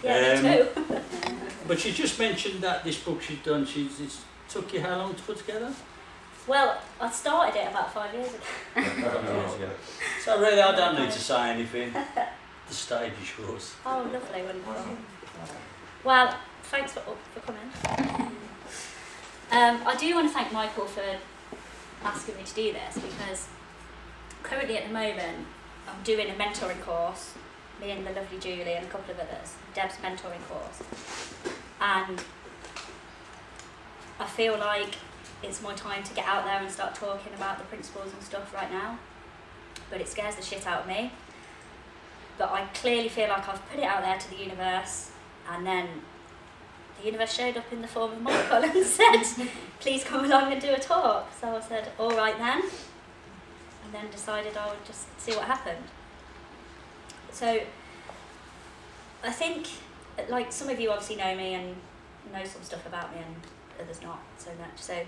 Yeah, me too. But she just mentioned that this book she's done, it's took you how long to put together? Well, I started it about 5 years ago. So really, I don't need to say anything. The stage is yours. Oh, lovely, wonderful. Well, thanks for coming. I do want to thank Michael for asking me to do this, because currently at the moment I'm doing a mentoring course, me and the lovely Julie and a couple of others, Deb's mentoring course, and I feel like it's my time to get out there and start talking about the principles and stuff right now, but it scares the shit out of me. But I clearly feel like I've put it out there to the universe, and then the universe showed up in the form of Michael and said, please come along and do a talk. So I said, all right then, and then decided I would just see what happened. So I think, like, some of you obviously know me and know some stuff about me, and others not so much. So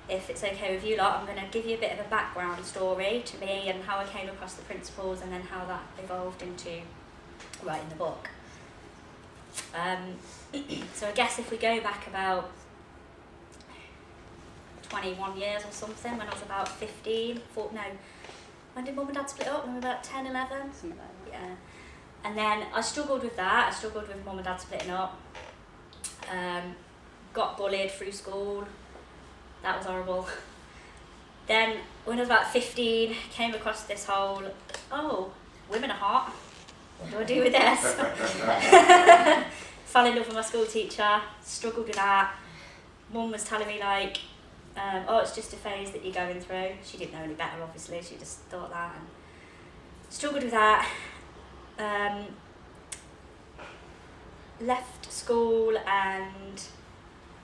if it's okay with you lot, I'm going to give you a bit of a background story to me and how I came across the principles, and then how that evolved into writing the book. So I guess if we go back about 21 years or something, when I was about 15, when did Mum and Dad split up? When we were about 10, 11? Something like that. Yeah. And then I struggled with that. I struggled with Mum and Dad splitting up. Got bullied through school. That was horrible. Then when I was about 15, came across this whole, oh, women are hot. What do I do with this? Fell in love with my school teacher, struggled with that. Mum was telling me like, oh, it's just a phase that you're going through. She didn't know any better, obviously. She just thought that, and struggled with that. Left school and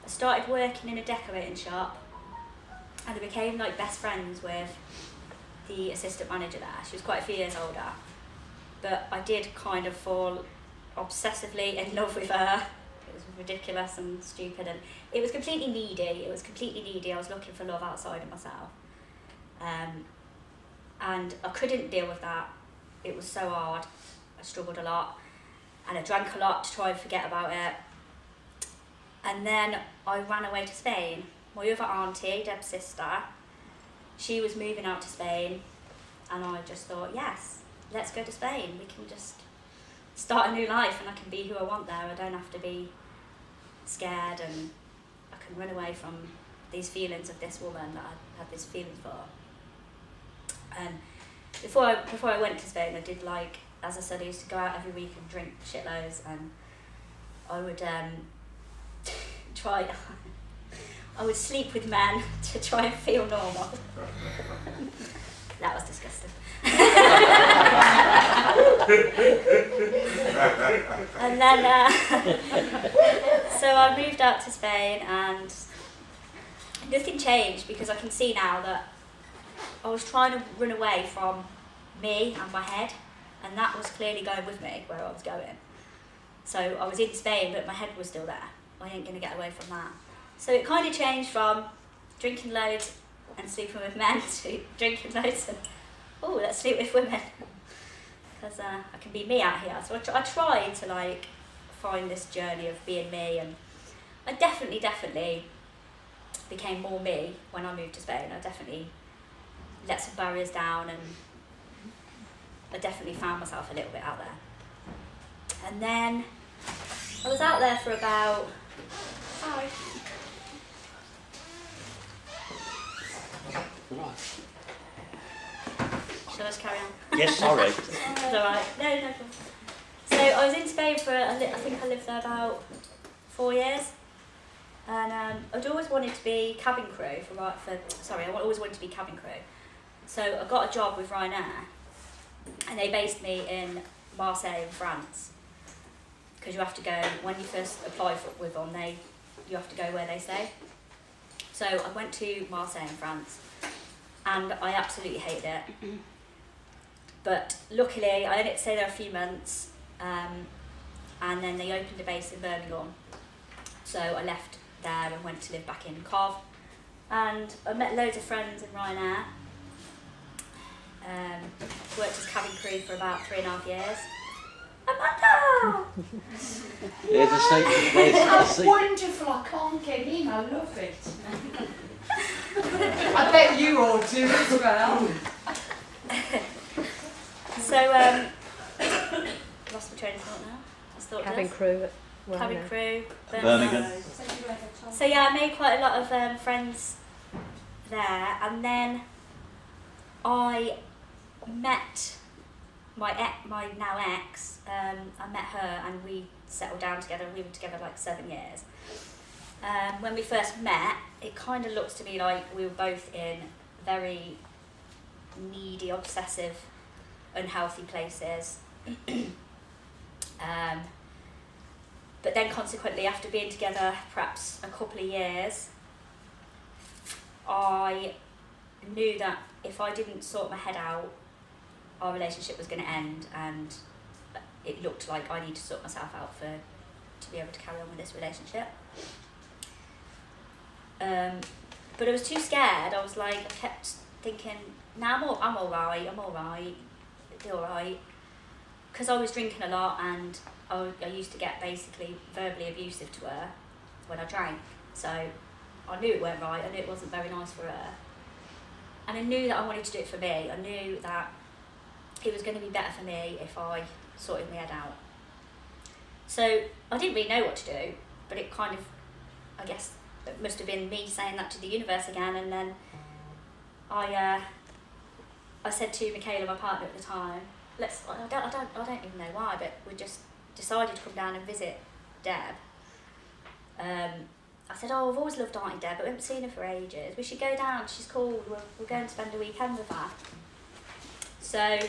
I started working in a decorating shop, and I became like best friends with the assistant manager there. She was quite a few years older, but I did kind of fall obsessively in love with her. It was ridiculous and stupid, and it was completely needy. I was looking for love outside of myself, and I couldn't deal with that. It was so hard. I struggled a lot, and I drank a lot to try and forget about it. And then I ran away to Spain. My other auntie, Deb's sister, she was moving out to Spain, and I just thought, yes, let's go to Spain. We can just start a new life, and I can be who I want there. I don't have to be scared, and I can run away from these feelings of this woman that I had this feeling for. And before I went to Spain, I did, like, as I said, I used to go out every week and drink shitloads, and I would I would sleep with men to try and feel normal. That was disgusting. And then, so I moved out to Spain, and nothing changed, because I can see now that I was trying to run away from me and my head, and that was clearly going with me where I was going. So I was in Spain, but my head was still there. I ain't going to get away from that. So it kind of changed from drinking loads and sleeping with men to drinking loads and, oh, let's sleep with women. Because I can be me out here. So I tried to, like, find this journey of being me, and I definitely became more me when I moved to Spain. I definitely let some barriers down, and I definitely found myself a little bit out there. And then I was out there for about, shall I just carry on? Yes, sorry. It's alright. No. So I was in Spain for, I think I lived there about 4 years. And I'd always wanted to be cabin crew I always wanted to be cabin crew. So I got a job with Ryanair, and they based me in Marseille in France. Because you have to go, when you first apply with them, you have to go where they say. So I went to Marseille in France, and I absolutely hated it. But luckily, I only had to stay there a few months, and then they opened a base in Birmingham. So I left there and went to live back in Cov, and I met loads of friends in Ryanair. Worked as cabin crew for about 3.5 years. Amanda! There's a secret. There's a That's secret. wonderful, I can't get in, I love it. I bet you all do as well. So, lost my train of thought now. Cabin crew at Cabin crew, Birmingham. So yeah, I made quite a lot of friends there, and then I met my now ex. I met her, and we settled down together. We were together like 7 years. When we first met, it kind of looks to me like we were both in very needy, obsessive, unhealthy places. But then consequently, after being together perhaps a couple of years, I knew that if I didn't sort my head out, our relationship was going to end, and it looked like I needed to sort myself out to be able to carry on with this relationship. But I was too scared. I was like, I kept thinking, I'm all right, it'll be all right. Because I was drinking a lot, and I used to get basically verbally abusive to her when I drank. So I knew it weren't right. I knew it wasn't very nice for her. And I knew that I wanted to do it for me. I knew that it was going to be better for me if I sorted my head out. So I didn't really know what to do, but it kind of, I guess, it must have been me saying that to the universe again. And then I said to Michaela, my partner at the time, I don't even know why, but we just decided to come down and visit Deb. I said, I've always loved Auntie Deb, but we haven't seen her for ages. We should go down, she's cool, we're going to spend a weekend with her. So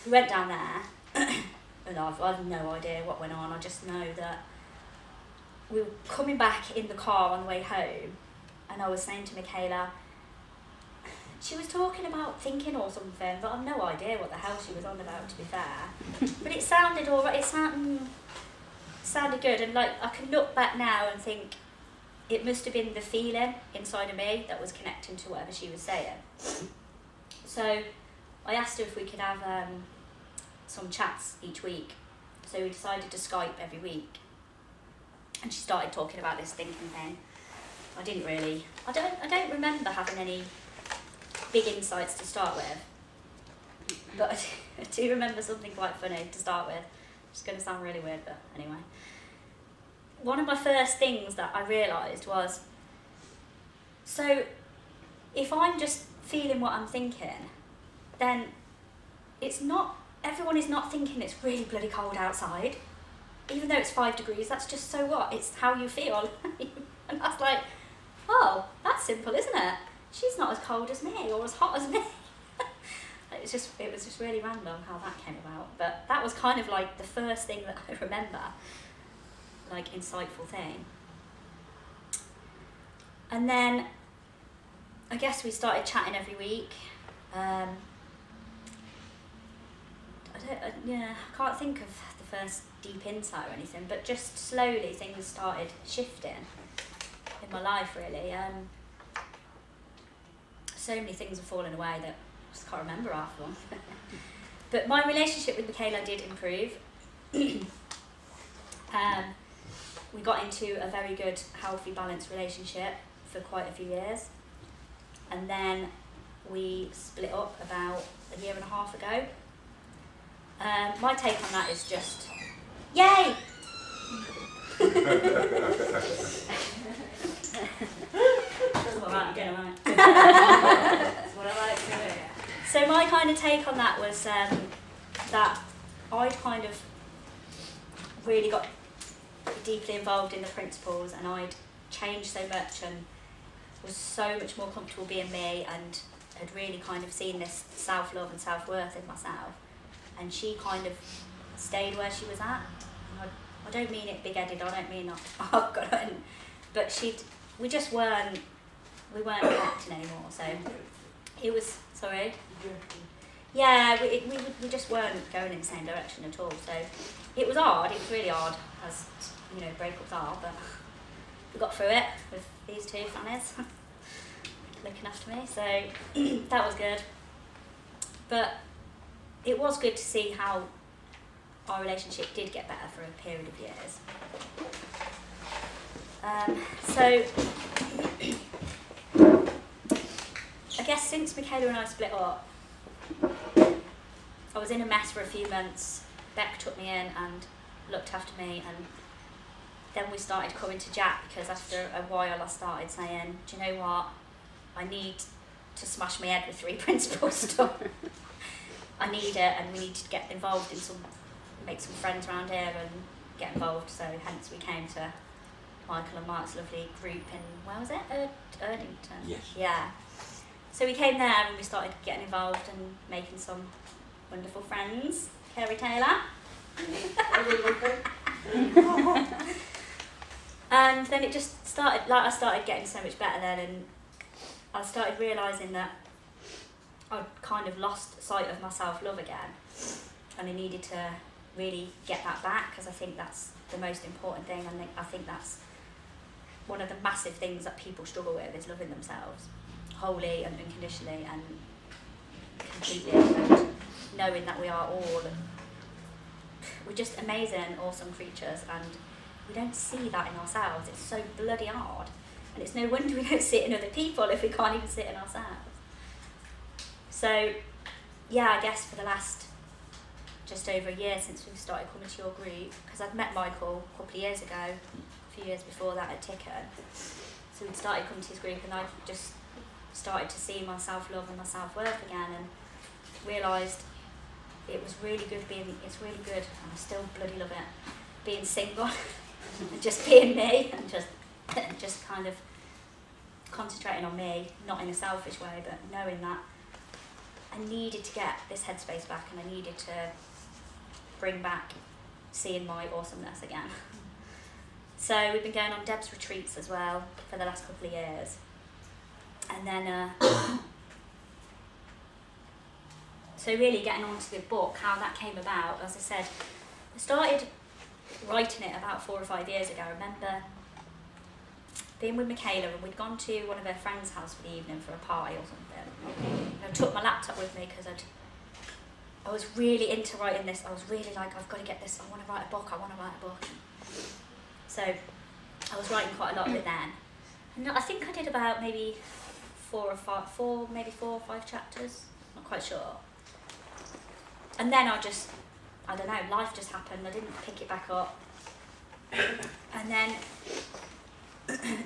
we went down there, and I've no idea what went on. I just know that we were coming back in the car on the way home, and I was saying to Michaela, she was talking about thinking or something, but I've no idea what the hell she was on about, to be fair. But it sounded all right, it sounded good, and like I can look back now and think it must have been the feeling inside of me that was connecting to whatever she was saying. So I asked her if we could have some chats each week. So we decided to Skype every week, and she started talking about this thinking thing. I don't remember having any big insights to start with, but I do remember something quite funny to start with. It's going to sound really weird, but anyway. One of my first things that I realised was, so if I'm just feeling what I'm thinking, then everyone is not thinking it's really bloody cold outside. Even though it's 5 degrees, that's just so what? It's how you feel. And I was like, oh, that's simple, isn't it? She's not as cold as me or as hot as me. It was just really random how that came about. But that was kind of like the first thing that I remember, like insightful thing. And then I guess we started chatting every week. I can't think of the first deep insight or anything, but just slowly things started shifting in my life, really. So many things have fallen away that I just can't remember half of them. But my relationship with Michaela did improve. We got into a very good, healthy, balanced relationship for quite a few years. And then we split up about a year and a half ago. My take on that is just, yay! Alright, again, alright. That's what I like to do. So my kind of take on that was that I'd kind of really got deeply involved in the principles, and I'd changed so much and was so much more comfortable being me, and had really kind of seen this self-love and self-worth in myself. And she kind of stayed where she was at. And I don't mean it big-headed, I don't mean but we weren't connecting anymore, so it was, sorry? Yeah, we just weren't going in the same direction at all, so it was hard, it was really hard, as, breakups are, but we got through it with these two fannies looking after me, so that was good. But it was good to see how our relationship did get better for a period of years. So I guess since Michaela and I split up, I was in a mess for a few months. Beck took me in and looked after me, and then we started coming to Jack because after a while I started saying, do you know what, I need to smash my head with 3 principles stuff. I need it, and we need to get involved in make some friends around here and get involved. So hence we came to Michael and Mark's lovely group in, where was it? Erdington? Yes. Yeah. So we came there and we started getting involved and making some wonderful friends. Kerry Taylor. And then it just started, I started getting so much better then, and I started realising that I'd kind of lost sight of my self-love again, and I needed to really get that back, because I think that's the most important thing, and I think that's one of the massive things that people struggle with, is loving themselves wholly and unconditionally and completely, and knowing that we're just amazing, awesome creatures, and we don't see that in ourselves. It's so bloody hard, and it's no wonder we don't see it in other people if we can't even see it in ourselves. So yeah, I guess for the last just over a year since we started coming to your group, because I'd met Michael a couple of years ago, a few years before that at Ticken, so we'd started coming to his group, and I just started to see my self-love and my self-worth again, and realised it was really good it's really good, and I still bloody love it, being single, and just being me, and just kind of concentrating on me, not in a selfish way, but knowing that I needed to get this headspace back, and I needed to bring back seeing my awesomeness again. So we've been going on Deb's retreats as well for the last couple of years. And then, so really getting on to the book, how that came about, as I said, I started writing it about 4 or 5 years ago. I remember being with Michaela, and we'd gone to one of her friends' house for the evening for a pie or something. And I took my laptop with me because I was really into writing this. I was really like, I've got to get this, I want to write a book. So I was writing quite a lot of it then. And I think I did about maybe 4 or 5 chapters, not quite sure. And then I don't know, life just happened. I didn't pick it back up. And then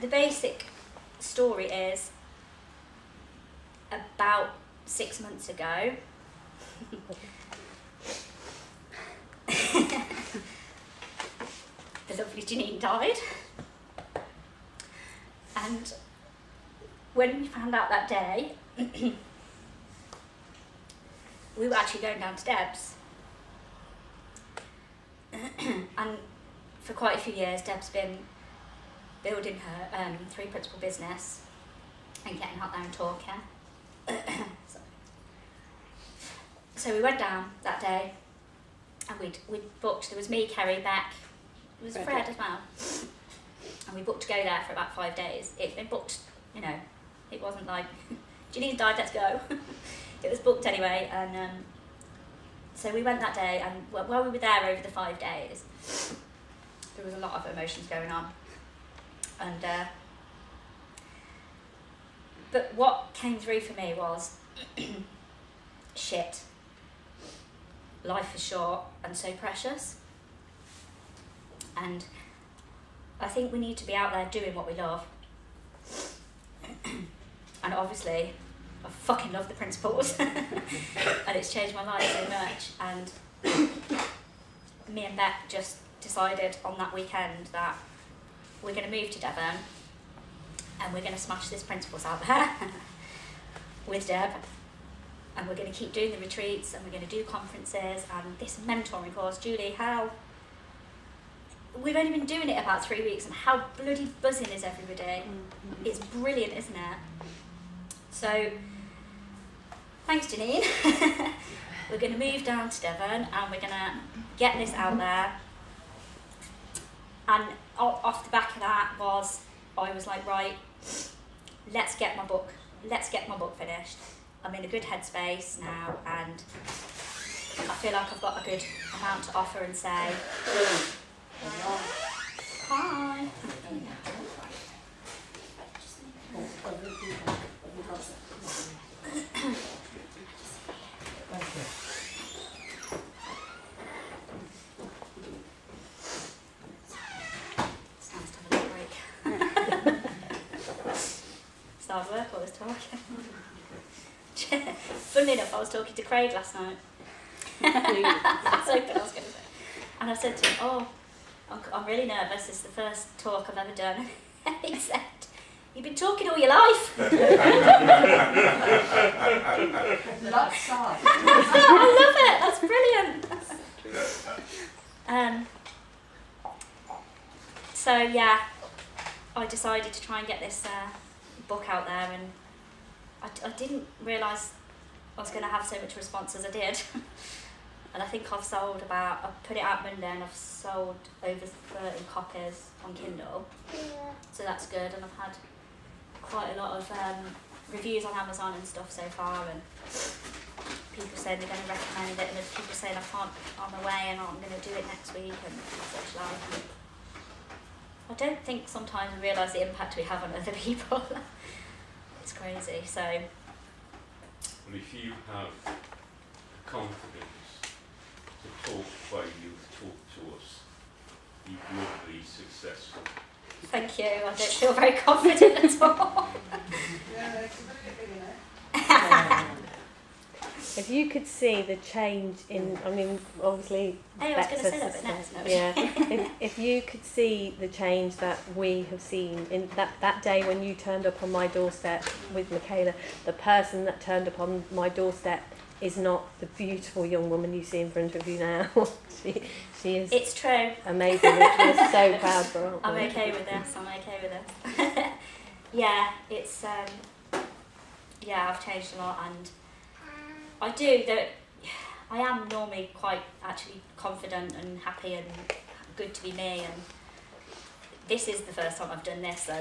the basic story is, about 6 months ago, the lovely Janine died. And when we found out that day, we were actually going down to Deb's. And for quite a few years, Deb's been building her 3 principal business and getting out there and talking. So we went down that day, and we'd booked, there was me, Kerry, Beck, there was Fred as well, and we booked to go there for about 5 days. It'd been booked, you know, it wasn't like, Janine died, let's go. It was booked anyway, and so we went that day, and while we were there over the 5 days, there was a lot of emotions going on, and but what came through for me was, shit, life is short and so precious, and I think we need to be out there doing what we love. And obviously I fucking love the principles and it's changed my life so much, and me and Beck just decided on that weekend that we're going to move to Devon and we're going to smash this principles out there with Deb, and we're going to keep doing the retreats, and we're going to do conferences and this mentoring course. Julie, how we've only been doing it about 3 weeks, and how bloody buzzing is everybody. It's brilliant, isn't it? So thanks, Janine. We're going to move down to Devon, and we're going to get this out there. And off the back of that I was like, right, let's get my book finished. I'm in a good headspace now, and I feel like I've got a good amount to offer and say. Hi. It's nice to have a little break. It's hard work, all this talking. Funnily enough, I was talking to Craig last night. That's open, I was going to say. And I said to him, oh, I'm really nervous, it's the first talk I've ever done. And he said, you've been talking all your life. That's sad. I love it, that's brilliant. So yeah, I decided to try and get this book out there, and I didn't realise I was going to have so much response as I did. And I think I put it out Monday and I've sold over 30 copies on Kindle. So that's good, and I've had quite a lot of reviews on Amazon and stuff so far, and people saying they're going to recommend it, and there's people saying I'm away and I'm going to do it next week and such like. And I don't think sometimes we realise the impact we have on other people. It's crazy, so. And if you have the confidence to talk the way you've talked to us, you will be successful. Thank you, I don't feel very confident at all. If you could see the change in, I mean, obviously... Hey, I was going to say that, but next. No. Yeah. if you could see the change that we have seen in that day when you turned up on my doorstep with Michaela, the person that turned up on my doorstep is not the beautiful young woman you see in front of you now. she is... It's true. Amazing. We're so proud for her. I'm okay with this, Yeah, it's... yeah, I've changed a lot, and... I am normally quite actually confident and happy and good to be me, and this is the first time I've done this, so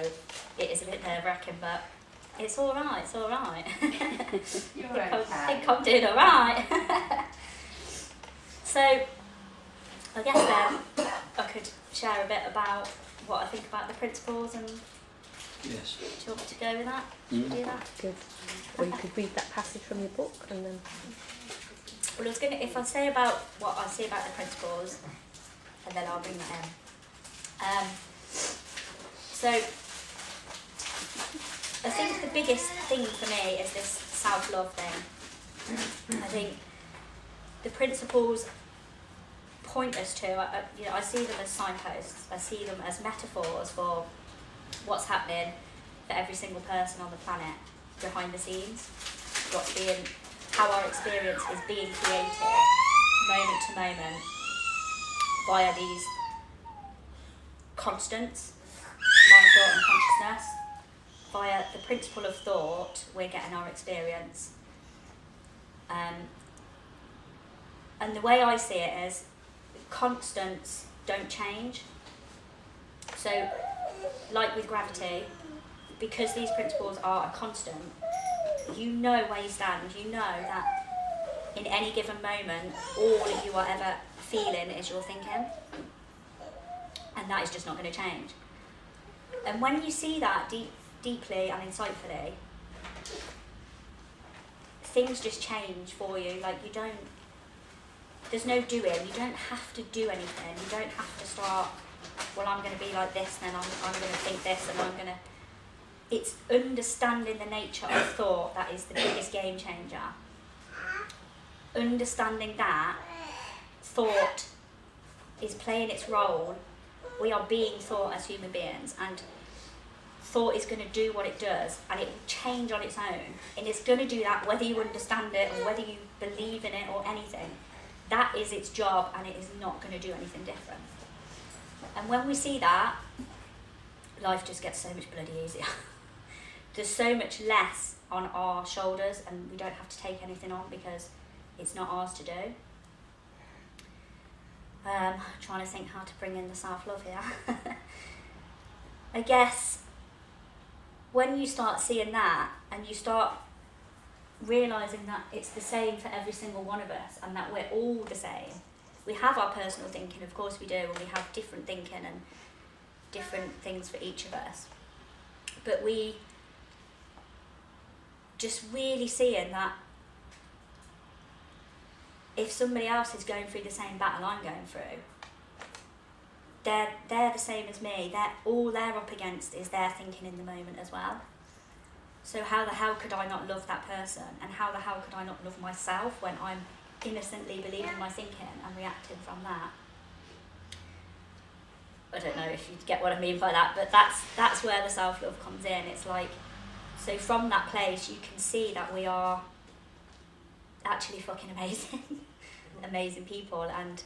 it is a bit nerve-wracking, but it's alright, it's alright. You're okay. I think I'm doing alright. So, I guess then I could share a bit about what I think about the principles, and Yes. do you want me to go with that? Should we do that? Good. Or you could read that passage from your book and then... Well, if I say about what I see about the principles, and then I'll bring that in. So, I think the biggest thing for me is this self-love thing. I think the principles point us to, I see them as signposts, I see them as metaphors for what's happening for every single person on the planet behind the scenes, how our experience is being created moment to moment via these constants, mind, thought and consciousness. Via the principle of thought, we're getting our experience. And the way I see it is, constants don't change. So, like with gravity, because these principles are a constant, you know where you stand, you know that in any given moment, all that you are ever feeling is your thinking. And that is just not going to change. And when you see that deeply and insightfully, things just change for you. Like there's no doing, you don't have to do anything, you don't have to start, well, I'm going to be like this, then I'm going to think this, and I'm going to... It's understanding the nature of thought that is the biggest game changer. Understanding that thought is playing its role. We are being thought as human beings, and thought is going to do what it does, and it will change on its own. And it's going to do that whether you understand it or whether you believe in it or anything. That is its job, and it is not going to do anything different. And when we see that, life just gets so much bloody easier. There's so much less on our shoulders, and we don't have to take anything on because it's not ours to do. Trying to think how to bring in the self-love here. I guess when you start seeing that, and you start realising that it's the same for every single one of us and that we're all the same. We have our personal thinking, of course we do, and we have different thinking and different things for each of us. But we just really seeing that if somebody else is going through the same battle I'm going through, they're the same as me. All they're up against is their thinking in the moment as well. So how the hell could I not love that person? And how the hell could I not love myself when I'm innocently believing my thinking and reacting from that? I don't know if you get what I mean by that, but that's where the self-love comes in. It's like, so from that place you can see that we are actually fucking amazing, amazing people. And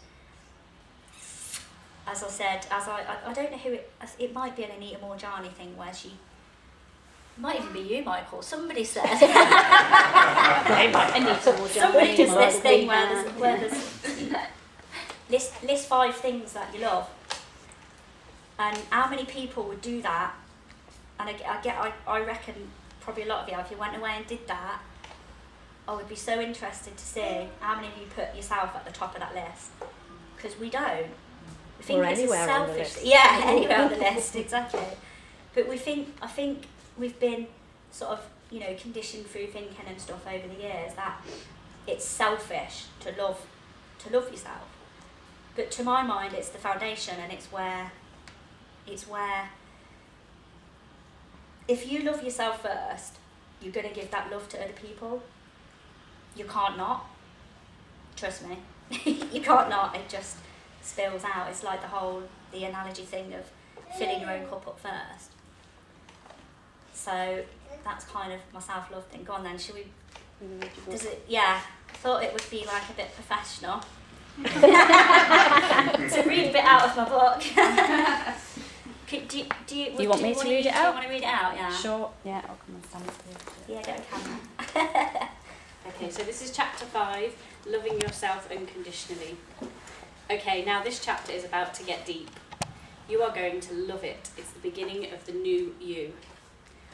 as I said, I don't know who it might be an Anita Morjani thing where she, might even be you, Michael, somebody said, somebody does this thing where there's list 5 things that you love. And how many people would do that? And I reckon probably a lot of you, if you went away and did that, I would be so interested to see how many of you put yourself at the top of that list. Because we don't. We think it's a selfish. Yeah, anywhere on the list, exactly. But I think we've been sort of, conditioned through thinking and stuff over the years that it's selfish to love yourself. But to my mind, it's the foundation, and it's where if you love yourself first, you're going to give that love to other people. You can't not. Trust me. You can't not. It just spills out. It's like the analogy thing of filling your own cup up first. So that's kind of my self-love thing. Go on then, shall we? Does it? Yeah. I thought it would be like a bit professional. To read a bit out of my book. Do you want me to read it out? Do you want to read it out? Yeah. Sure. Yeah, I'll come and stand up here. Yeah, get a camera. Okay, so this is chapter 5, Loving Yourself Unconditionally. Okay, now this chapter is about to get deep. You are going to love it. It's the beginning of the new you.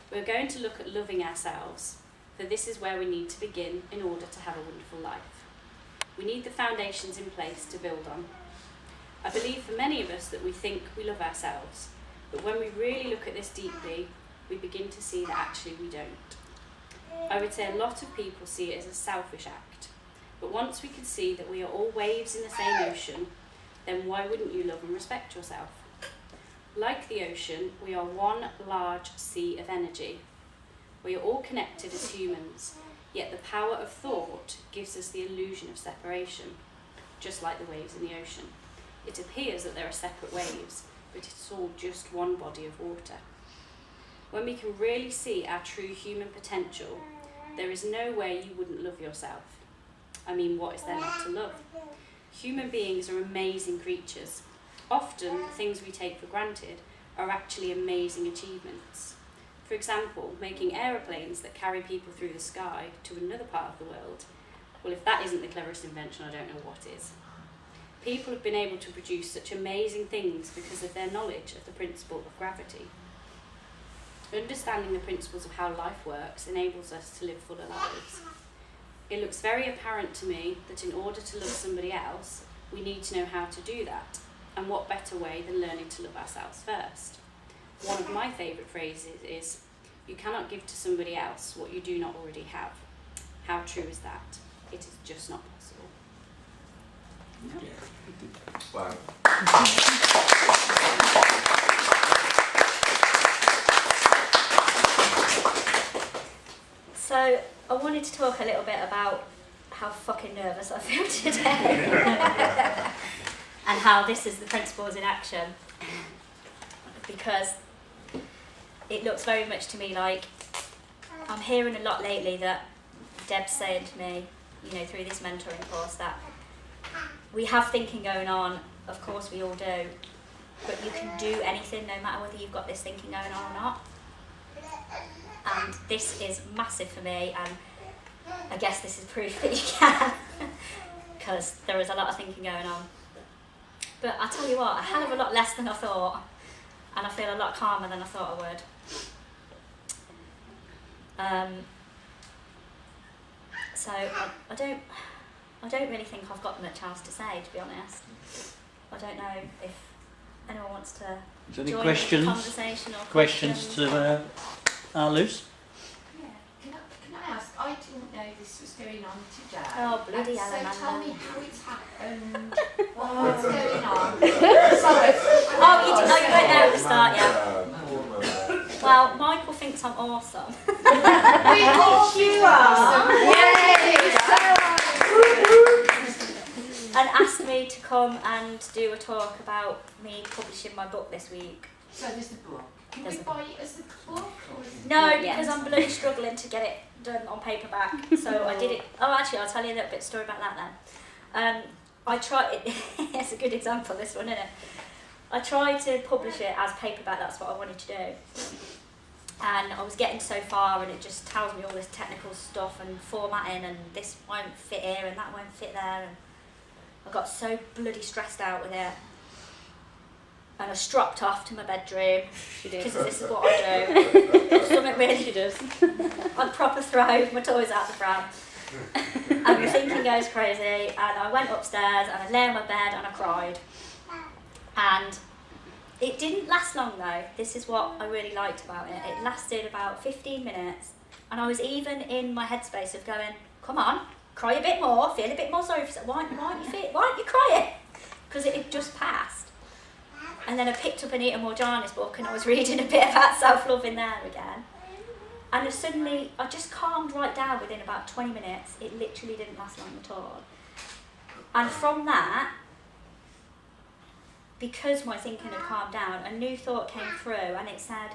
We're going to look at loving ourselves, for this is where we need to begin in order to have a wonderful life. We need the foundations in place to build on. I believe for many of us that we think we love ourselves, but when we really look at this deeply, we begin to see that actually we don't. I would say a lot of people see it as a selfish act, but once we can see that we are all waves in the same ocean, then why wouldn't you love and respect yourself? Like the ocean, we are one large sea of energy. We are all connected as humans, yet the power of thought gives us the illusion of separation, just like the waves in the ocean. It appears that there are separate waves, but it's all just one body of water. When we can really see our true human potential, there is no way you wouldn't love yourself. I mean, what is there not to love? Human beings are amazing creatures. Often, the things we take for granted are actually amazing achievements. For example, making aeroplanes that carry people through the sky to another part of the world. Well, if that isn't the cleverest invention, I don't know what is. People have been able to produce such amazing things because of their knowledge of the principle of gravity. Understanding the principles of how life works enables us to live fuller lives. It looks very apparent to me that in order to love somebody else, we need to know how to do that. And what better way than learning to love ourselves first? One of my favourite phrases is, you cannot give to somebody else what you do not already have. How true is that? It is just not possible. Wow. So I wanted to talk a little bit about how fucking nervous I feel today. And how this is the principles in action. Because it looks very much to me like I'm hearing a lot lately that Deb's saying to me, through this mentoring course, that we have thinking going on, of course we all do, but you can do anything no matter whether you've got this thinking going on or not. And this is massive for me, and I guess this is proof that you can, because there is a lot of thinking going on. But I tell you what, a hell of a lot less than I thought, and I feel a lot calmer than I thought I would. So I don't really think I've got much else to say, to be honest. I don't know if anyone wants to Is there any join questions? the conversation or Questions to Luce? Yeah, can I ask? I didn't know this was going on today. Oh, bloody hell, So Amanda. tell me how it's happened. What's going on? Sorry. Oh, you won't know at the start yet. Well, Michael thinks I'm awesome. We hope you are. And asked me to come and do a talk about me publishing my book this week. So there's the book. Can There's we a buy it as the book? Or is it No, because I'm bloody struggling to get it done on paperback. So I did it. Oh, actually, I'll tell you a little bit story about that then. I tried. It's a good example, this one, isn't it? I tried to publish it as paperback. That's what I wanted to do. And I was getting so far, and it just tells me all this technical stuff and formatting, and this won't fit here and that won't fit there. And I got so bloody stressed out with it. And I stropped off to my bedroom, because this is what I do. Something really does. I'd proper throw my toys out the pram. And my thinking goes crazy, and I went upstairs and I lay on my bed and I cried. And it didn't last long though. This is what I really liked about it. It lasted about 15 minutes, and I was even in my headspace of going, come on, cry a bit more, feel a bit more sorry for yourself. Why aren't you crying? Because it had just passed. And then I picked up Anita Morjani's book, and I was reading a bit about self-love in there again. And suddenly, I just calmed right down within about 20 minutes. It literally didn't last long at all. And from that, because my thinking had calmed down, a new thought came through, and it said,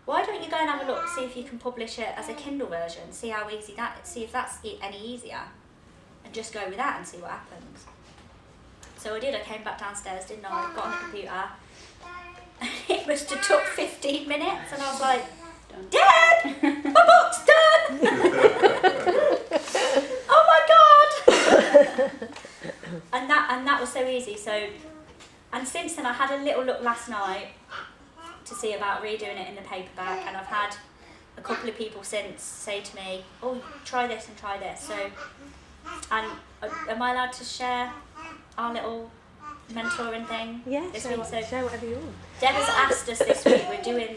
why don't you go and have a look, see if you can publish it as a Kindle version, see how easy see if that's any easier, and just go with that and see what happens. So I did. I came back downstairs, didn't I? Got on the computer. It must have took 15 minutes, and I was like, Dad, my book's done! Oh my God! and that was so easy. So, and since then I had a little look last night to see about redoing it in the paperback, and I've had a couple of people since say to me, oh, try this and try this. So, and am I allowed to share our little mentoring thing this week? So share whatever you want. Debra's asked us this week, we're doing,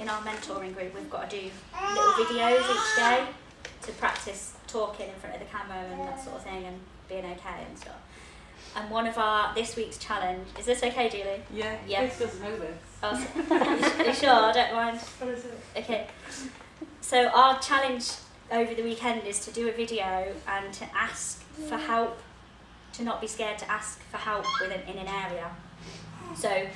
in our mentoring group, we've got to do little videos each day to practice talking in front of the camera and that sort of thing, and being okay and stuff. And one of this week's challenge, is this okay, Julie? Yeah, Yeah. Chris doesn't know this. Oh, are you sure? I don't mind. What is it? Okay. So our challenge over the weekend is to do a video and to ask for help, to not be scared to ask for help in an area. So,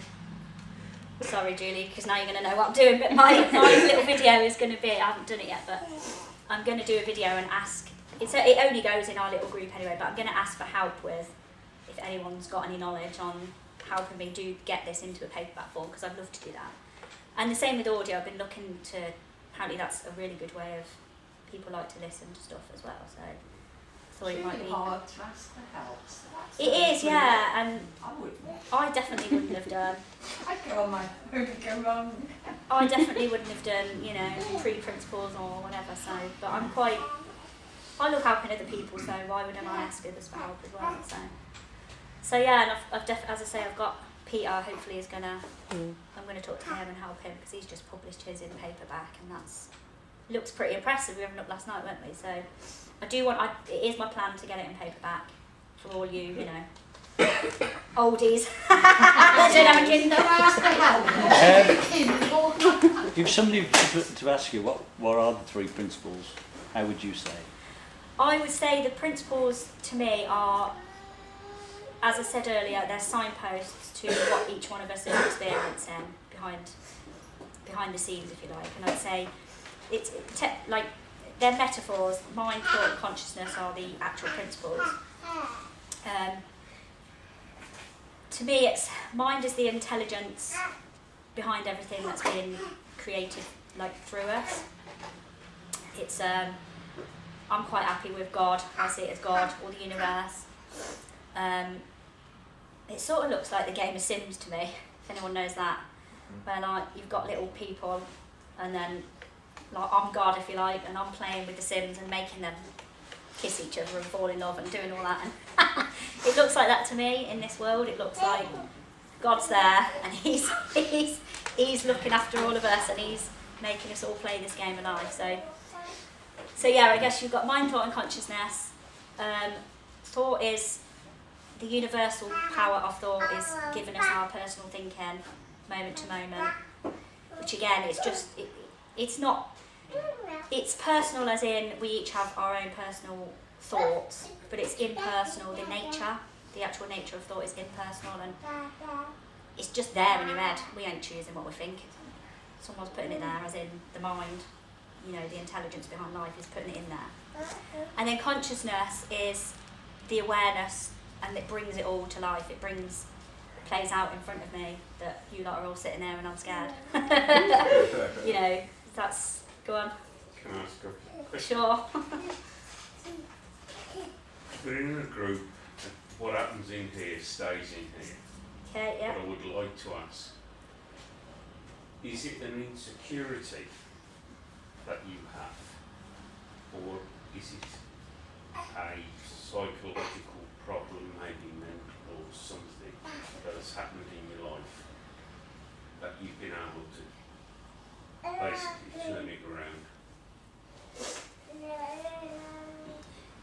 sorry Julie, because now you're going to know what I'm doing, but my little video is going to be, I haven't done it yet, but I'm going to do a video and ask, it only goes in our little group anyway, but I'm going to ask for help with, if anyone's got any knowledge on helping me get this into a paperback form, because I'd love to do that. And the same with audio. I've been looking to, apparently that's a really good way of, people like to listen to stuff as well, so I thought it might be hard to ask for help. So that's it is, yeah, and I wouldn't. I definitely wouldn't have done. I'd go on my own and go wrong. I definitely wouldn't have done, pre-principles or whatever. So, but I love helping other people. So why wouldn't I ask others for help as well? So yeah, and as I say, I've got Peter. Hopefully, is gonna. I'm gonna talk to him and help him, because he's just published his in paperback, and looks pretty impressive. We haven't looked last night, weren't we? So I do want. It is my plan to get it in paperback for all you, oldies. I don't have a Kindle. If somebody to ask you what are the 3 principles, how would you say? I would say the principles to me are, as I said earlier, they're signposts to what each one of us is experiencing behind the scenes, if you like. And I'd say they're metaphors. Mind, thought, and consciousness are the actual principles. To me, mind is the intelligence behind everything that's being created, through us. It's I'm quite happy with God. I see it as God or the universe. It sort of looks like the game of Sims to me, if anyone knows that, where you've got little people, and then I'm God, if you like, and I'm playing with the Sims and making them kiss each other and fall in love and doing all that. And it looks like that to me in this world. It looks like God's there and he's looking after all of us and he's making us all play this game of life. So yeah, I guess you've got mind, thought and consciousness. Thought is the universal power of thought is giving us our personal thinking moment to moment, which again it's personal as in we each have our own personal thoughts, but it's impersonal. The actual nature of thought is impersonal and it's just there in your head. We ain't choosing what we think. Someone's putting it there, as in the mind, the intelligence behind life is putting it in there. And then consciousness is the awareness, and it brings it all to life. It plays out in front of me that you lot are all sitting there and I'm scared. That's, go on. Can I ask a question? Sure. We're in a group, and what happens in here stays in here. Okay, yeah. What I would like to ask, is it an insecurity that you have, or is it a psychological problem, maybe mental or something that has happened in your life that you've been able to basically turn it around?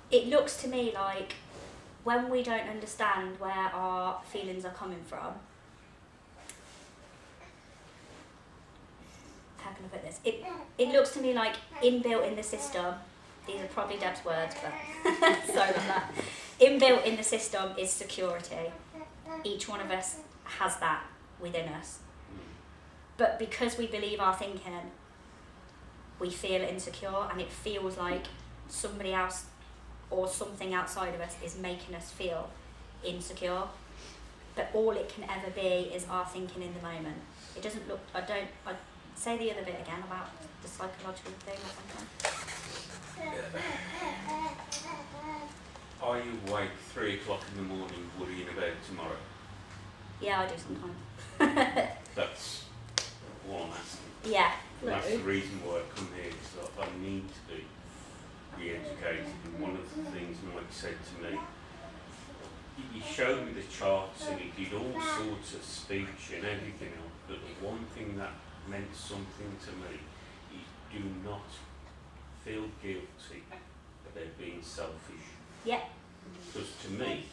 It looks to me like when we don't understand where our feelings are coming from, how can I put this? It looks to me like inbuilt in the system, these are probably Deb's words, but sorry about that. Inbuilt in the system is security. Each one of us has that within us. But because we believe our thinking, we feel insecure and it feels like somebody else or something outside of us is making us feel insecure. But all it can ever be is our thinking in the moment. It doesn't look, I'd say the other bit again about the psychological thing or something. Are you awake 3 o'clock in the morning worrying about tomorrow? Yeah, I do sometimes. That's what I'm asking. Yeah. And that's the reason why I come here, because I need to be re-educated. And one of the things Mike said to me, he showed me the charts and he did all sorts of speech and everything else, but the one thing that meant something to me is do not feel guilty about being selfish. Yeah. Because to me,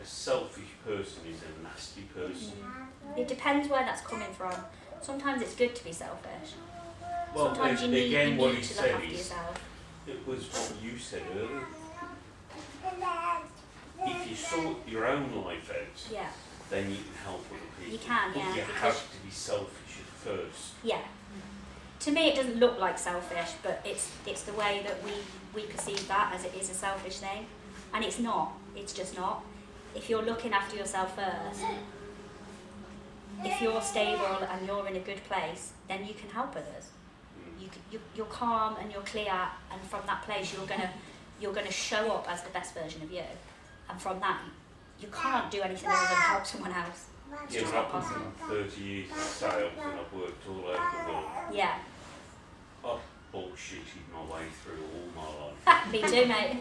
a selfish person is a nasty person. It depends where that's coming from. Sometimes it's good to be selfish. Well, Sometimes you need, again, you what need he to look said after is, yourself. it was what you said earlier. If you sort your own life out, Yeah. then you can help other people. You can, But yeah, you because- have to be selfish at first. Yeah. To me, it doesn't look like selfish, but it's the way that we perceive that as it is a selfish thing, and it's not. It's just not. If you're looking after yourself first, if you're stable and you're in a good place, then you can help others. You're calm and you're clear, and from that place you're gonna show up as the best version of you, and from that you can't do anything other than help someone else. It's Yeah, just but not I've come possible. from 30 years of sales and I've worked all over the world. Yeah. I've bullshitted my way through all my life. Me too, mate.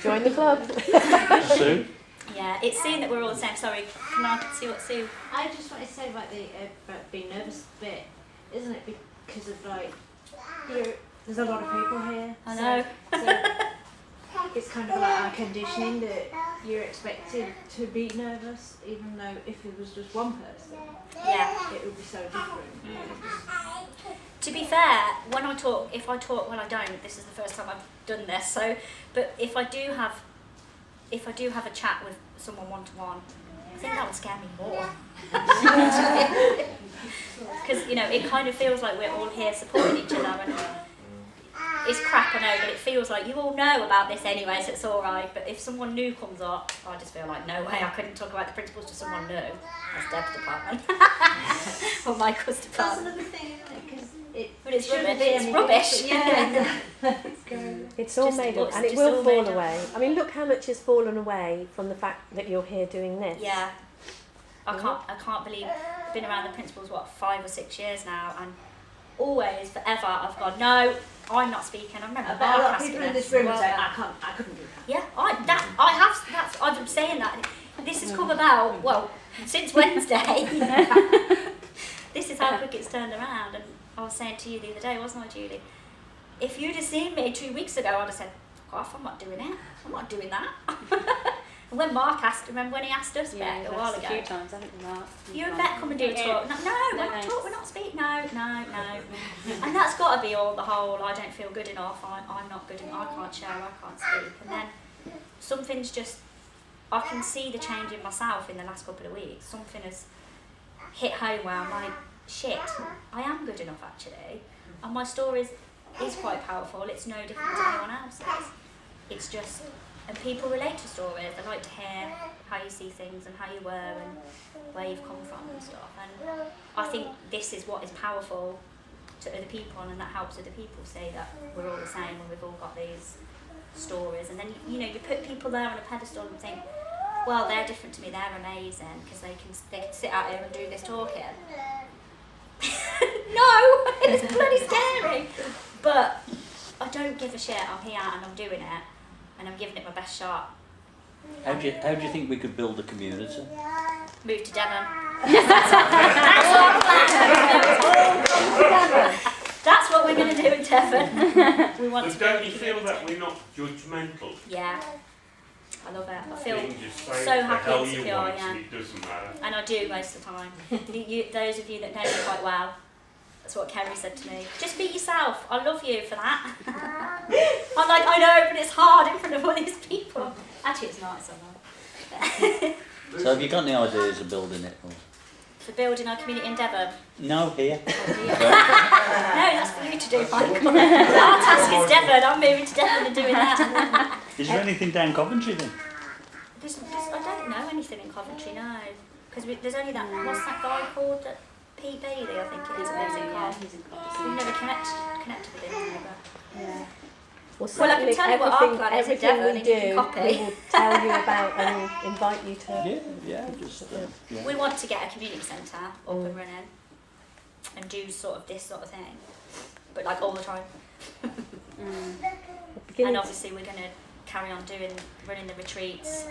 Join the club. Sue? Yeah, it's seeing that we're all the same. Sorry, can I see what Sue? I just wanted to say about the about being nervous bit, isn't it? Because of there's a lot of people here. I know. So it's kind of like our conditioning that you're expected to be nervous, even though if it was just one person, Yeah. it would be so different. To be fair, if I talk, well, I don't. This is the first time I've done this. So, but if I do have a chat with someone one-to-one, I think that would scare me more. Because it kind of feels like we're all here supporting each other, and it's crap, I know, but it feels like you all know about this anyway, so it's all right. But if someone new comes up, I just feel like no way I couldn't talk about the principles to someone new. That's Deb's department or Michael's That's department. another thing, isn't it? Because But it's shouldn't rubbish. be It's anything, rubbish. but yeah. It's all Just- made well, up, it's and it just will all fall made up. away. I mean, look how much has fallen away from the fact that you're here doing this. Yeah, I can't believe I've been around the principals 5 or 6 years now, and always, forever, I've gone, no, I'm not speaking. I remember I bet a lot of Mark people asking in this us, room well, say, I couldn't do that. yeah, I've been saying that. This has come about, well, since Wednesday. This is how quick it's turned around. And I was saying to you the other day, wasn't I, Julie? If you'd have seen me 2 weeks ago, I'd have said, fuck off, I'm not doing it. I'm not doing that. And when Mark asked, remember when he asked us, Beck, a while ago? A few times, haven't you, Mark? You and Beck come and do a talk. No, we're not speaking. No. And that's got to be all the whole, I don't feel good enough, I'm not good enough, I can't share, I can't speak. And then something's just, I can see the change in myself in the last couple of weeks. Something has hit home where I'm like, shit, I am good enough actually. And my story is quite powerful. It's no different to anyone else's. It's just, and people relate to stories. They like to hear how you see things and how you were and where you've come from and stuff. And I think this is what is powerful to other people, and that helps other people see that we're all the same and we've all got these stories. And then, you know, you put people there on a pedestal and think, well, they're different to me, they're amazing because they can sit out here and do this talking. No, it's bloody scary. But I don't give a shit. I'm here and I'm doing it, and I'm giving it my best shot. How do you think we could build a community? Move to Devon. That's what we're going to do in Devon. We want But to don't build you a feel community. that we're not judgmental? Yeah, I love it. I feel You can just say so the happy hell and you secure, want yeah. and it doesn't matter. And I do most of the time. Those of you that know me quite well, that's what Kerry said to me. Just be yourself. I love you for that. I'm like, I know, but it's hard in front of all these people. Actually, it's not. It's not. So have you got any ideas of building it? Or? For building our community in Devon. No, here. No, that's for you to do, Michael. Our task is Devon. I'm moving to Devon and doing that. Is there anything down Coventry then? I don't know anything in Coventry, no. Because there's only that, what's that guy called? That Pete Bailey, I think it is. Lives in Coventry. We've never connected with him. Yeah. Well, I can tell you what our plan is in Devon, we and you can do, copy. we will tell you about and invite you to. Yeah, just yeah. We want to get a community centre up and running and do sort of this sort of thing, but like all the time. And obviously we're going to carry on running the retreats,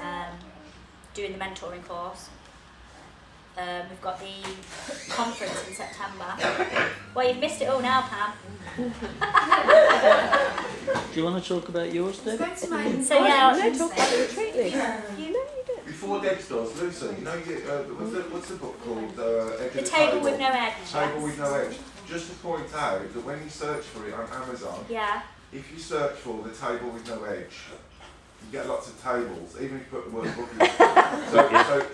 doing the mentoring course. We've got the conference in September. Well, you've missed it all now, Pam. Do you want to talk about yours, Deb? So yeah, No, talk about the retreat, Lucy. you know you do. Before Deb starts, Lucy, you know, what's the book called? Edge The of Table with No Edge. Table with No Edge. Just to point out that when you search for it on Amazon, Yeah. if you search for The Table with No Edge, you get lots of tables, even if you put the word book in.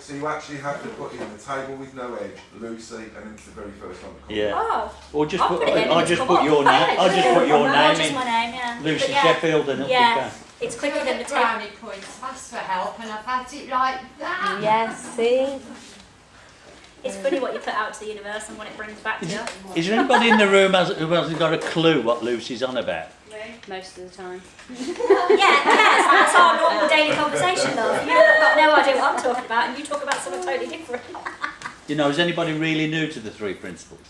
So you actually have to put in The Table with No Edge, Lucy, and then it's the very first one. Yeah. Oh. Or just I'll put, put it in and I it's just come put up. your name. I just put your Or name just in. my name, yeah. Lucy But yeah, Sheffield, and it'll yeah. be down. It's quicker than the table. brownie points, ask for help, and I've had it like that. Yes, see? It's funny what you put out to the universe and what it brings back to you. Is there anybody in the room who hasn't got a clue what Lucy's on about? Most of the time. Yeah, that's our normal daily conversation, love. You've got no idea what I'm talking about, and you talk about something totally different. You know, is anybody really new to the three principles?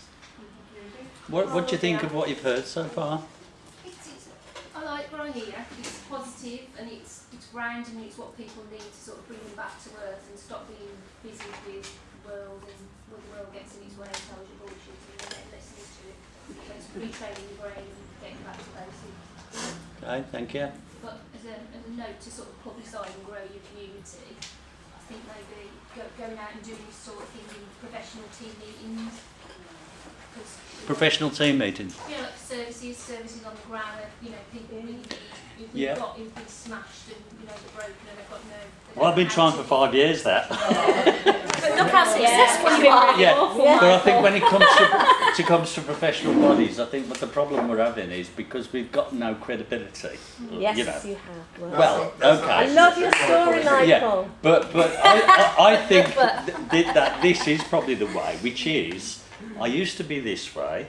What do you think of what you've heard so far? I like what I hear. It's positive and it's grounding and it's what people need to sort of bring them back to earth and stop being busy with the world, and when the world gets in its way and tells you bullshit and then listen to it. It's retraining your brain and getting back to basics. Okay, thank you. But as a note to sort of publicise and grow your community, I think maybe going out and doing this sort of thing in professional team meetings. Professional team meetings. You know, like services on the ground, you know, people really who've Yeah. got who've been smashed and, you know, they're broken and they've got no... Well, I've been trying for 5 years that. But look how successful you are. Yeah, but I think when it comes to professional bodies, I think what the problem we're having is because we've got no credibility. Yes, you know. you have. Well, I okay. love your story, Michael. Yeah, but I think that this is probably the way, which is, I used to be this way,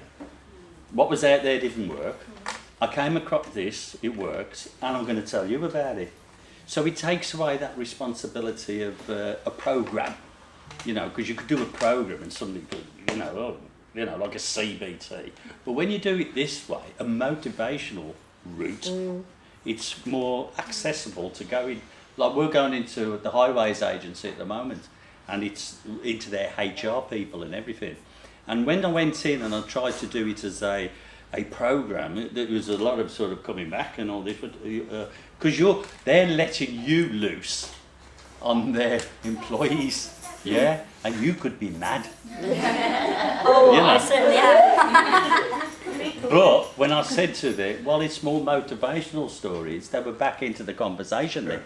what was out there didn't work, I came across this, it works, and I'm going to tell you about it. So it takes away that responsibility of a programme, you know, because you could do a programme and somebody could, you know, oh, you know, like a CBT. But when you do it this way, a motivational route, it's more accessible to go in. Like we're going into the Highways Agency at the moment, and it's into their HR people and everything. And when I went in and I tried to do it as a program, there was a lot of sort of coming back and all this, because they're letting you loose on their employees, yeah, and you could be mad. Oh, you know. I certainly have. But when I said to them, well, it's more motivational stories, they were back into the conversation then.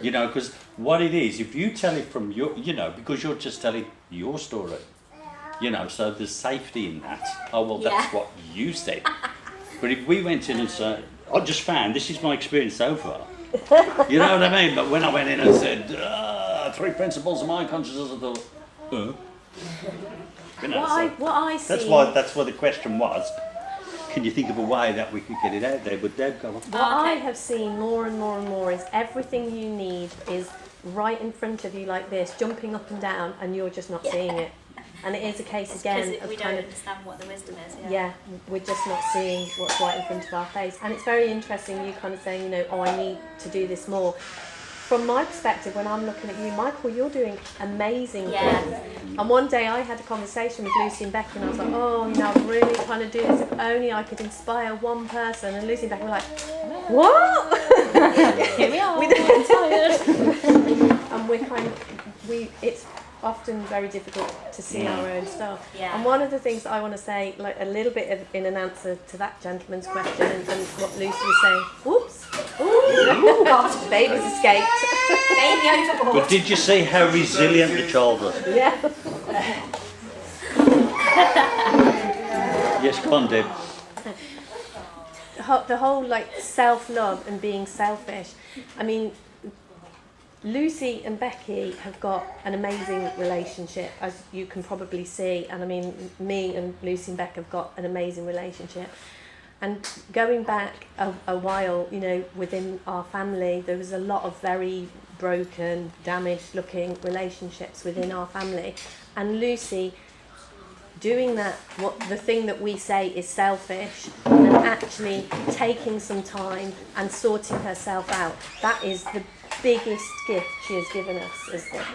You know, because what it is, if you tell it from your, you know, because you're just telling your story, you know, so there's safety in that. Oh, well, that's what you said. But if we went in and said, I just found, this is my experience so far. You know what I mean? But when I went in and said, 3 principles of mind consciousness, I thought, you know, What I see. That's what the question was. Can you think of a way that we could get it out there? But they've gone. What I have seen more and more and more is everything you need is right in front of you like this, jumping up and down, and you're just not seeing it. And it is a case again of we kind don't of understand what the wisdom is. yeah, we're just not seeing what's right in front of our face. And it's very interesting you kind of saying, you know, oh, I need to do this more. From my perspective, when I'm looking at you, Michael, you're doing amazing things. And one day I had a conversation with Lucy and Becky, and I was like, oh, you know, I'm really trying to do this. If only I could inspire one person. And Lucy and Becky were like, what? Here we are. We're tired. And we're kind of, it's often very difficult to see our own stuff. Yeah. And one of the things that I want to say, like a little bit of, in an answer to that gentleman's question and what Lucy was saying, whoops, oh God, baby's escaped. Baby overboard. But did you see how resilient the child was? Yeah. Yes, come on, Deb. The whole like self-love and being selfish. I mean, Lucy and Becky have got an amazing relationship, as you can probably see. And I mean, me and Lucy and Beck have got an amazing relationship. And going back a while, you know, within our family, there was a lot of very broken, damaged looking relationships within our family. And Lucy doing that, the thing that we say is selfish, and actually taking some time and sorting herself out, that is the biggest gift she has given us, isn't it?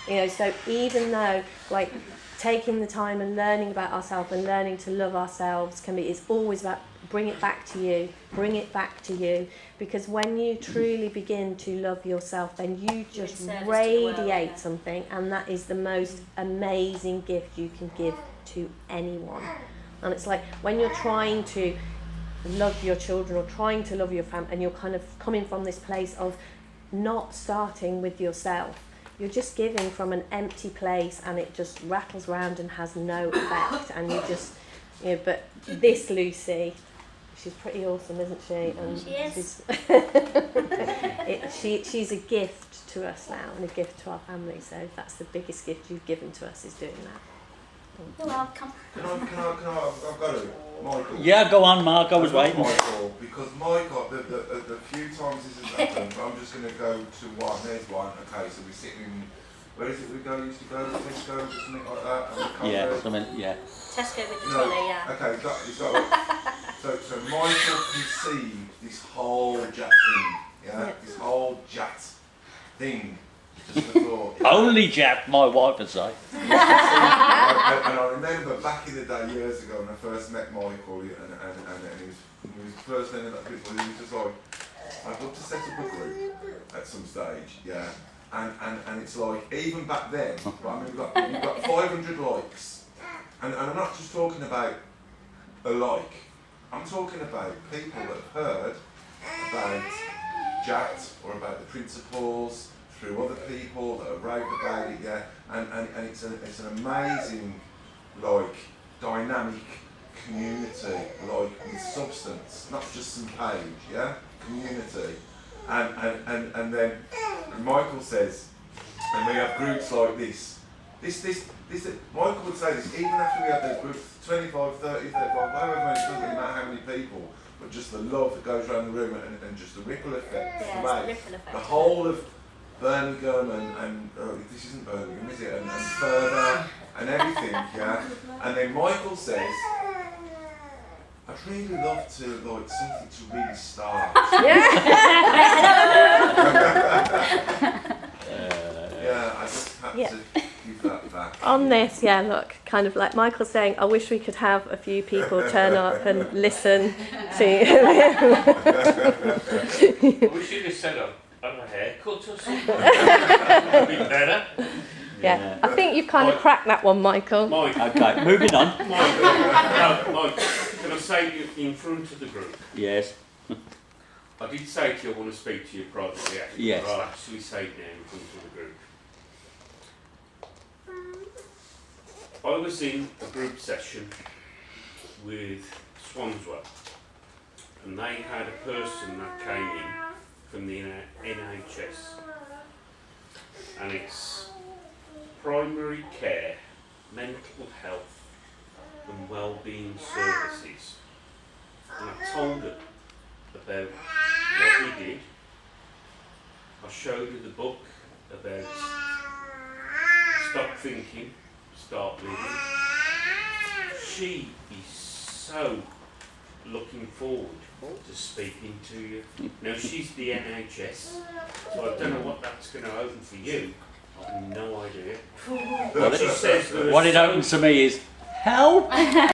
You know, so even though like taking the time and learning about ourselves and learning to love ourselves it's always about bring it back to you, because when you truly begin to love yourself, then you just radiate something, and that is the most amazing gift you can give to anyone. And it's like when you're trying to love your children or trying to love your family, and you're kind of coming from this place of not starting with yourself, you're just giving from an empty place, and it just rattles around and has no effect. And you just, you know, but this Lucy, she's pretty awesome, isn't she? And she is. She's a gift to us now, and a gift to our family. So that's the biggest gift you've given to us, is doing that. You're welcome. Can I've got to, Michael. Yeah, go on, Mark, I was waiting. Michael, because Michael, the few times this has happened, I'm just going to go to one. There's one. Okay, so we're sitting in, where is it we used to go? Tesco, or something like that. And Tesco with the trolley, yeah. Okay, so Michael conceived this whole Jat thing, yeah? This whole Jat thing. Just the thought. Only Jat, my wife would say. And I remember back in the day, years ago, when I first met Michael, and he was first learning that bit, he was just like, I'd love to set up a group at some stage, yeah. And it's like, even back then, I mean, you've got 500 likes, and I'm not just talking about a like, I'm talking about people that have heard about Jat or about the principles through other people that have raved about it, yeah, and it's an amazing, like, dynamic community, like, with substance, not just some page, yeah, community, and then Michael says, and we have groups like this, Michael would say this, even after we had those groups, 25, 30, 35, however many, it doesn't really matter how many people, but just the love that goes around the room and just the ripple effect, the whole of Birmingham and this isn't Birmingham, is it? And further and everything, yeah. And then Michael says, I'd really love to, like, something to really start. Yeah, I just had to give that back. On this, yeah, look, kind of like Michael's saying, I wish we could have a few people turn up and listen to I wish you'd have said have a haircut or something. That'd be better. Yeah, I think you've kind of cracked that one, Michael. Mike, Okay, moving on. Mike, can I say you in front of the group? Yes. I did say to you I want to speak to you privately, actually, Yes. but I'll actually say it now in front of the group. I was in a group session with Swanswell, and they had a person that came in from the NHS, and it's primary care, mental health and wellbeing services. And I told her about what we did. I showed her the book about Stop Thinking, Start Living. She is so looking forward to speaking to you. Now she's the NHS, so I don't know what that's going to open for you. I have no idea. But she says What it opens to me is help.